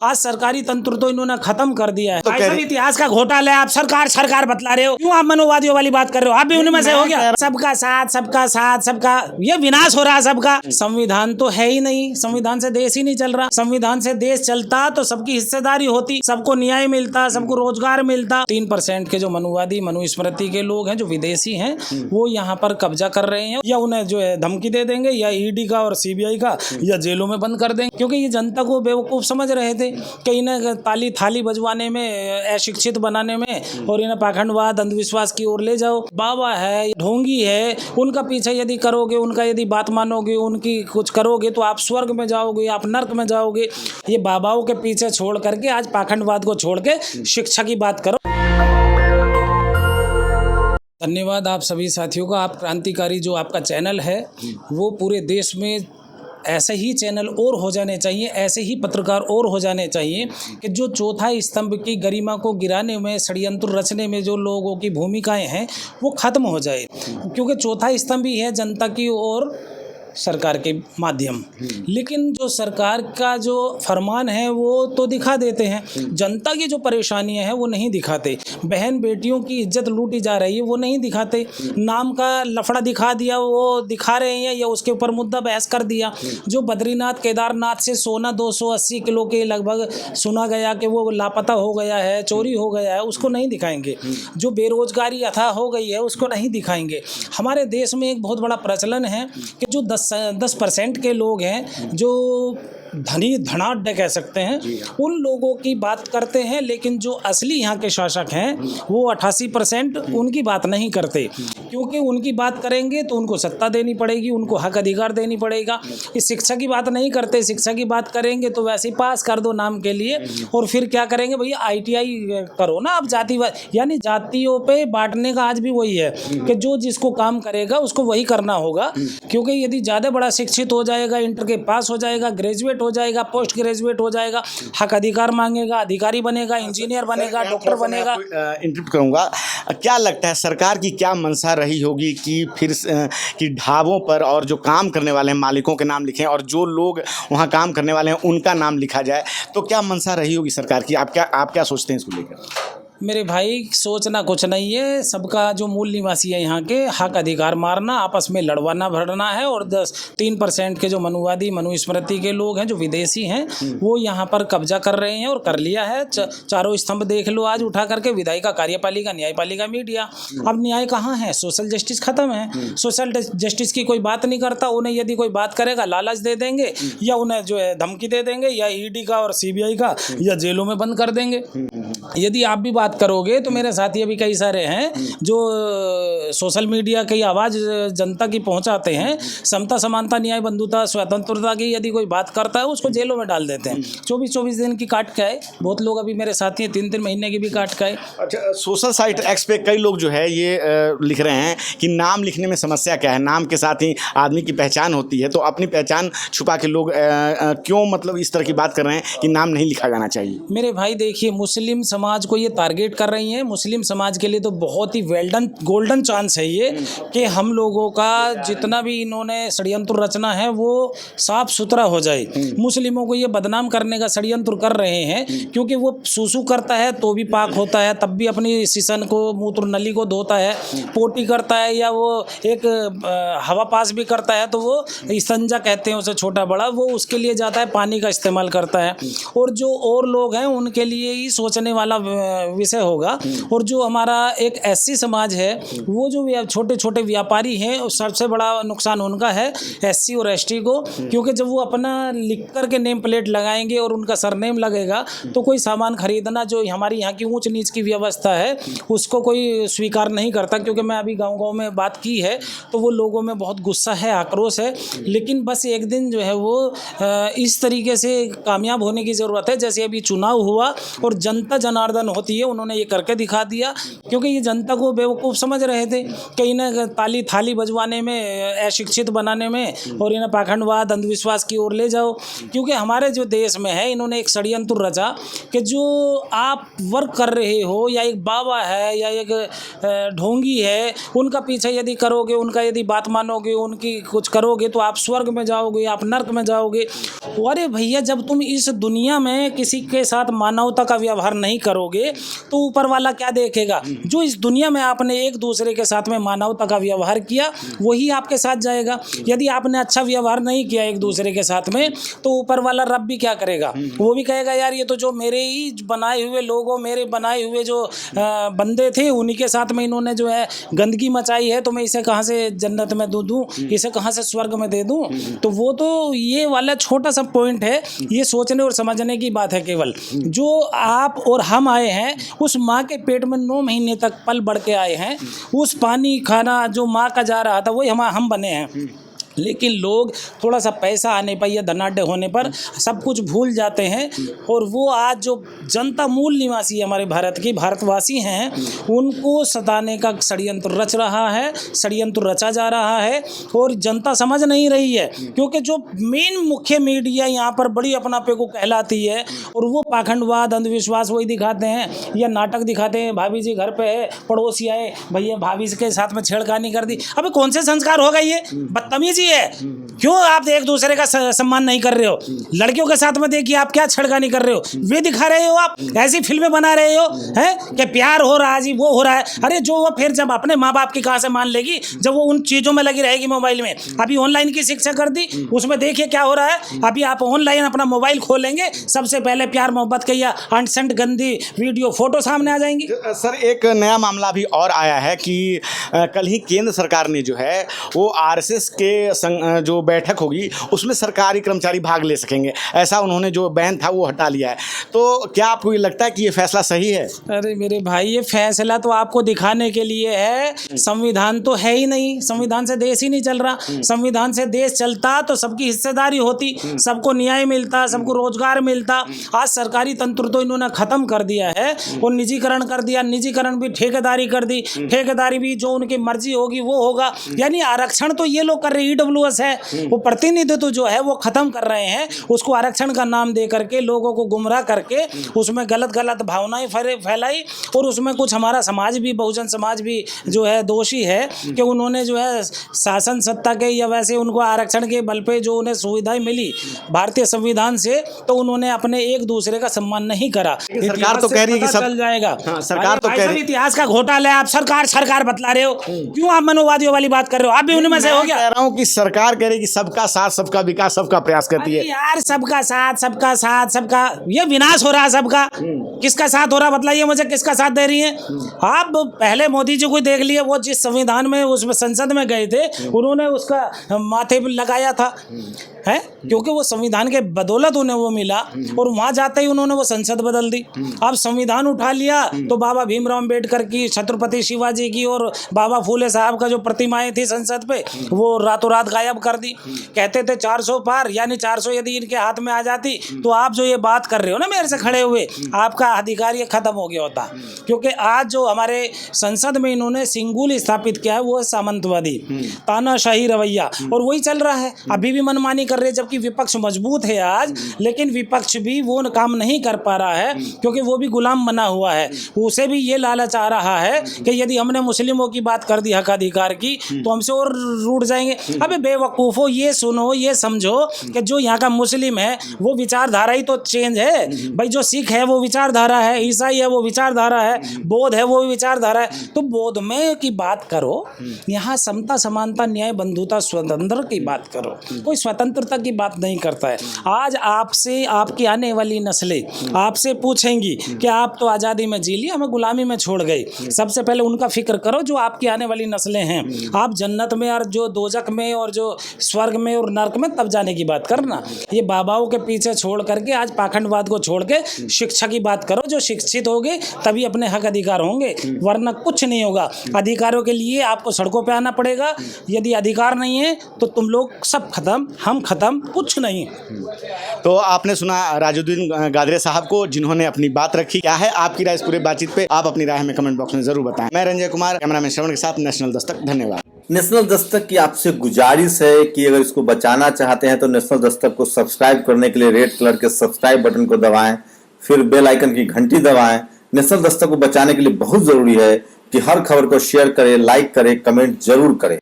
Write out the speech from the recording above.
आज सरकारी तंत्र तो इन्होंने खत्म कर दिया है। भाई साहब इतिहास का घोटाला है, आप सरकार बतला रहे हो, क्यों आप मनोवादियों वाली बात कर रहे हो? आप भी उनमें से हो गया। सबका साथ सबका ये विनाश हो रहा है सबका। संविधान तो है ही नहीं, संविधान से देश ही नहीं चल रहा। संविधान से देश चलता तो सबकी हिस्सेदारी होती, सबको न्याय मिलता, सबको रोजगार मिलता। 3% के जो मनुवादी मनुस्मृति के लोग हैं, जो विदेशी हैं, वो यहाँ पर कब्जा कर रहे हैं, या उन्हें जो है धमकी दे देंगे, या ईडी का और सीबीआई का, या जेलों में बंद कर देंगे। क्योंकि ये जनता को बेवकूफ समझ रहे थे कि इन्हें ताली थाली बजवाने में, अशिक्षित बनाने में और इन्हें पाखंडवाद अंधविश्वास की ओर ले जाओ। बाबा है, ढोंगी है, उनका पीछे यदि करोगे, उनका यदि बात मानोगे, उनकी कुछ करोगे तो आप स्वर्ग में जाओगे, आप नर्क में जाओगे। ये बाबाओं के पीछे छोड़ करके आज पाखंडवाद को छोड़ के शिक्षा की बात करो। धन्यवाद आप सभी साथियों का। आप क्रांतिकारी जो आपका चैनल है वो पूरे देश में ऐसे ही चैनल और हो जाने चाहिए, ऐसे ही पत्रकार और हो जाने चाहिए कि जो चौथा स्तंभ की गरिमा को गिराने में, षड्यंत्र रचने में जो लोगों की भूमिकाएं हैं वो खत्म हो जाए। क्योंकि चौथा स्तंभ ही है जनता की और सरकार के माध्यम। लेकिन जो सरकार का जो फरमान है वो तो दिखा देते हैं, जनता की जो परेशानियां हैं वो नहीं दिखाते। बहन बेटियों की इज्जत लूटी जा रही है वो नहीं दिखाते। नाम का लफड़ा दिखा दिया वो दिखा रहे हैं, या उसके ऊपर मुद्दा बहस कर दिया। जो बद्रीनाथ केदारनाथ से सोना 280 किलो के लगभग सुना गया कि वो लापता हो गया है, चोरी हो गया है, उसको नहीं दिखाएंगे। जो बेरोजगारी अथाह हो गई है उसको नहीं दिखाएंगे। हमारे देश में एक बहुत बड़ा प्रचलन है कि जो 10% के लोग हैं, जो धनी धनाढ्य कह सकते हैं, उन लोगों की बात करते हैं, लेकिन जो असली यहाँ के शासक हैं वो 88% उनकी बात नहीं करते। क्योंकि उनकी बात करेंगे तो उनको सत्ता देनी पड़ेगी, उनको हक अधिकार देनी पड़ेगा। इस शिक्षा की बात नहीं करते, शिक्षा की बात करेंगे तो वैसे ही पास कर दो नाम के लिए, और फिर क्या करेंगे भैया ITI करो ना। अब जातिवाद यानी जातियों पे बांटने का आज भी वही है कि जो जिसको काम करेगा उसको वही करना होगा। क्योंकि यदि ज़्यादा बड़ा शिक्षित हो जाएगा, इंटर के पास हो जाएगा, ग्रेजुएट हो जाएगा, पोस्ट ग्रेजुएट हो जाएगा, हक अधिकार मांगेगा, अधिकारी बनेगा, इंजीनियर बनेगा, डॉक्टर बनेगा। इंटरप्ट करूंगा, क्या लगता है सरकार की क्या मंशा रही होगी कि फिर कि ढाबों पर और जो काम करने वाले हैं मालिकों के नाम लिखें और जो लोग वहां काम करने वाले हैं उनका नाम लिखा जाए? तो क्या मंशा रही होगी सरकार की? आप क्या सोचते हैं इसको लेकर? मेरे भाई सोचना कुछ नहीं है। सबका जो मूल निवासी है यहाँ के, हक अधिकार मारना, आपस में लड़वाना भरना है। और 3% के जो मनुवादी मनुस्मृति के लोग हैं, जो विदेशी हैं, वो यहाँ पर कब्जा कर रहे हैं और कर लिया है। चारों स्तंभ देख लो आज उठा करके, विधायिका, कार्यपालिका, न्यायपालिका, मीडिया। अब न्याय कहाँ है? सोशल जस्टिस खत्म है। सोशल जस्टिस की कोई बात नहीं करता। उन्हें यदि कोई बात करेगा लालच दे देंगे, या उन्हें जो है धमकी दे देंगे, या ईडी का और सीबीआई का, या जेलों में बंद कर देंगे। यदि आप भी बात करोगे तो मेरे साथी अभी कई सारे हैं जो सोशल मीडिया की आवाज़ जनता की पहुंचाते हैं। समता, समानता, न्याय, बंधुता, स्वतंत्रता की यदि कोई बात करता है उसको जेलों में डाल देते हैं। 24 दिन की काट के आए। बहुत लोग अभी मेरे साथी 3 महीने की भी काट के आए। अच्छा, सोशल साइट एक्स पे कई लोग जो है ये लिख रहे हैं कि नाम लिखने में समस्या क्या है? नाम के साथ ही आदमी की पहचान होती है, तो अपनी पहचान छुपा के लोग क्यों मतलब इस तरह की बात कर रहे हैं कि नाम नहीं लिखा जाना चाहिए? मेरे भाई देखिए, मुस्लिम समाज को ये टारगेट कर रही हैं। मुस्लिम समाज के लिए तो बहुत ही गोल्डन चांस है ये कि हम लोगों का जितना भी इन्होंने षड्यंत्र रचना है वो साफ सुथरा हो जाए। मुस्लिमों को ये बदनाम करने का षड्यंत्र कर रहे हैं, क्योंकि वो सूसू करता है तो भी पाक होता है, तब भी अपनी सिसन को, मूत्र नली को धोता है। पोटी करता है या वो एक हवा पास भी करता है तो वो संजा कहते हैं उसे, छोटा बड़ा, वो उसके लिए जाता है, पानी का इस्तेमाल करता है। और जो और लोग हैं उनके लिए ही सोचने वाला विषय होगा। और जो हमारा एक SC समाज है, वो जो छोटे छोटे व्यापारी हैं, सबसे बड़ा नुकसान उनका है, SC और ST को। क्योंकि जब वो अपना लिख करके नेम प्लेट लगाएंगे और उनका सरनेम लगेगा तो कोई सामान खरीदना, जो हमारी यहाँ की ऊंच नीच की व्यवस्था है, उसको कोई स्वीकार नहीं करता। क्योंकि मैं अभी गाँव में बात की है तो वो लोगों में बहुत गुस्सा है, आक्रोश है। लेकिन बस एक दिन जो है वो इस तरीके से कामयाब होने की ज़रूरत है, जैसे अभी चुनाव हुआ और जनता जनार्दन होती है, उन्होंने ये करके दिखा दिया, क्योंकि ये जनता को बेवकूफ़ समझ रहे थे कि इन्हें ताली थाली बजवाने में, अशिक्षित बनाने में और इन्हें पाखंडवाद अंधविश्वास की ओर ले जाओ। क्योंकि हमारे जो देश में है, इन्होंने एक षड्यंत्र रचा कि जो आप वर्क कर रहे हो या एक बाबा है या एक ढोंगी है, उनका पीछे यदि करोगे, उनका यदि बात मानोगे, उनकी कुछ करोगे तो आप स्वर्ग में जाओगे, आप नर्क में जाओगे। अरे भैया, जब तुम इस दुनिया में किसी के साथ मानवता का व्यवहार नहीं करोगे तो ऊपर वाला क्या देखेगा? जो इस दुनिया में आपने एक दूसरे के साथ में मानवता का व्यवहार किया वही आपके साथ जाएगा। यदि आपने अच्छा व्यवहार नहीं किया एक दूसरे के साथ में तो ऊपर वाला रब भी क्या करेगा? वो भी कहेगा यार ये तो जो मेरे ही बनाए हुए लोगों, मेरे बनाए हुए जो बंदे थे, उन्हीं के साथ में इन्होंने जो है गंदगी मचाई है, तो मैं इसे कहाँ से जन्नत में दूँ, इसे कहाँ से स्वर्ग में दे दूँ? तो वो तो ये वाला छोटा सा पॉइंट है, ये सोचने और समझने की बात है केवल। जो आप और हम आए हैं, उस माँ के पेट में 9 महीने तक पल बढ़ के आए हैं, उस पानी खाना जो माँ का जा रहा था वही हम बने हैं। लेकिन लोग थोड़ा सा पैसा आने पर या धनाढ़ होने पर सब कुछ भूल जाते हैं, और वो आज जो जनता मूल निवासी है हमारे भारत की, भारतवासी हैं, उनको सताने का षड्यंत्र रच रहा है, षड्यंत्र रचा जा रहा है और जनता समझ नहीं रही है। क्योंकि जो मेन मुख्य मीडिया यहाँ पर बड़ी अपनापे को कहलाती है और वो पाखंडवाद अंधविश्वास वही दिखाते हैं या नाटक दिखाते हैं। भाभी जी घर पे है, पड़ोसी आए, भैया भाभी के साथ में छेड़खानी कर दी। अबे कौन से संस्कार होगा ये? बदतमीजी है। क्यों आप एक दूसरे का सम्मान नहीं कर रहे हो? लड़कियों के साथ में देखिए आप क्या छेड़खानी कर रहे हो, वे दिखा रहे हो, आप ऐसी फिल्में बना रहे हो हैं कि प्यार हो रहा है जी, वो हो रहा है। अरे जो वो फिर जब अपने माँ बाप की कहाँ से मान लेगी, जब वो उन चीज़ों में लगी रहेगी मोबाइल में। अभी ऑनलाइन की शिक्षा कर दी, उसमें देखिए क्या हो रहा है। अभी आप ऑनलाइन अपना मोबाइल खोलेंगे, सबसे पहले प्यार मोहब्बत के या अनसेंट गंदी वीडियो फोटो सामने आ जाएंगी। सर, एक नया मामला भी और आया है कि कल ही केंद्र सरकार ने जो है वो आरएसएस के जो बैठक होगी उसमें सरकारी कर्मचारी भाग ले सकेंगे, ऐसा उन्होंने जो बैन था वो हटा लिया है। तो क्या आपको ये लगता है कि ये फैसला सही है? अरे मेरे भाई, ये फैसला तो आपको दिखाने के लिए है, संविधान तो है ही नहीं, संविधान से देश ही नहीं चल रहा। संविधान से देश चलता तो सबकी हिस्सेदारी होती, सबको न्याय मिलता, सबको रोजगार मिलता। आज सरकारी तंत्र तो इन्होंने खत्म कर दिया है और निजीकरण कर दिया। निजीकरण भी ठेकेदारी कर दी, ठेकेदारी भी जो उनकी मर्जी होगी वो होगा। यानी आरक्षण तो ये लोग कर रहे, ईडब्ल्यूएस है, वो प्रतिनिधित्व जो है वो खत्म कर रहे हैं। उसको आरक्षण का नाम दे करके लोगों को गुमराह करके उसमें गलत गलत भावनाएं फैलाई, और उसमें कुछ हमारा समाज भी, बहुजन समाज भी जो है दोषी है कि उन्होंने जो है शासन सत्ता के या वैसे उनको आरक्षण के बल पे जो उन्हें सुविधाएं मिली भारतीय संविधान से, तो उन्होंने अपने एक दूसरे का सम्मान नहीं करा। सरकार तो कह रही है कि सब चल जाएगा। हाँ, सरकार तो कह रही है। इतिहास का घोटाला है, आप सरकार बतला रहे हो, क्यों आप मनोवादियों वाली बात कर रहे हो? आप भी उनमें से हो गया। कह रहा हूँ कि सरकार कह रही है कि सबका साथ, सबका विकास, सबका प्रयास करती है। यार सबका साथ, सबका ये विनाश हो रहा है सबका। किसका साथ हो रहा है बताइए मुझे, किसका साथ दे रही है आप? पहले मोदी जी को देख लिए, वो जिस संविधान में उसमें संसद में गए थे उन्होंने उसका माथे पे लगाया था है, क्योंकि वो संविधान के बदौलत उन्हें वो मिला, और वहां जाते ही उन्होंने वो संसद बदल दी। अब संविधान उठा लिया तो बाबा भीमराव अंबेडकर की, छत्रपति शिवाजी की और बाबा फूले साहब का जो प्रतिमाएं थी संसद पे, वो रातों रात गायब कर दी। कहते थे 400 पार, यानी 400 यदि इनके हाथ में आ जाती तो आप जो ये बात कर रहे हो ना मेरे से खड़े हुए, आपका अधिकार ये खत्म हो गया होता। क्योंकि आज जो हमारे संसद में इन्होंने सिंगुल स्थापित किया है वो है सामंतवादी, तानाशाही रवैया, और वही चल रहा है। अभी भी मनमानी कर रहे, जबकि विपक्ष मजबूत है आज, लेकिन विपक्ष भी वो काम नहीं कर पा रहा है क्योंकि वो भी गुलाम बना हुआ है। उसे भी ये लालच आ रहा है कि यदि हमने मुस्लिमों की बात कर दी हक अधिकार की तो हमसे और रूठ जाएंगे। अबे बेवकूफ़ो, ये सुनो, ये समझो कि जो यहाँ का मुस्लिम है वो विचारधारा ही तो चेंज है भाई। जो सिख है वो विचारधारा है, ईसाई है वो विचारधारा है, बौद्ध है वो विचारधारा है। तो बौद्ध में की बात करो, यहाँ समता समानता न्याय बंधुता स्वतंत्र की बात करो, कोई स्वतंत्रता की बात नहीं करता है। आज आपसे आपकी आने वाली नस्लें आपसे पूछेंगी कि आप तो आज़ादी में जी लिया, हमें गुलामी में छोड़ गए। सबसे पहले उनका फिक्र करो जो आपकी आने वाली नस्लें हैं। आप जन्नत में और जो दोजक में और जो स्वर्ग में और नर्क में तब जाने की बात करना। ये बाबाओं के पीछे छोड़ करके आज पाखंडवाद को छोड़ के शिक्षा की बात करो। जो शिक्षित होंगे तभी अपने हक अधिकार होंगे, वरना कुछ नहीं होगा। अधिकारों के लिए आपको सड़कों पे आना पड़ेगा। यदि अधिकार नहीं है तो तुम लोग सब खत्म, हम ख़त्म कुछ नहीं। तो आपने सुना राजुद्दीन गादरे साहब को, जिन्होंने अपनी बात रखी। क्या है आपकी राय इस पूरे बातचीत पे? आप अपनी राय हमें कमेंट बॉक्स में जरूर बताएं। मैं रंजय कुमार, कैमरामैन श्रवण के साथ, नेशनल दस्तक। धन्यवाद। नेशनल दस्तक की आपसे गुजारिश है कि अगर इसको बचाना चाहते हैं तो नेशनल दस्तक को सब्सक्राइब करने के लिए रेड कलर के सब्सक्राइब बटन को दबाएं, फिर बेल आइकन की घंटी दबाएं। नेशनल दस्तक को बचाने के लिए बहुत जरूरी है कि हर खबर को शेयर करें, लाइक करें, कमेंट जरूर करें।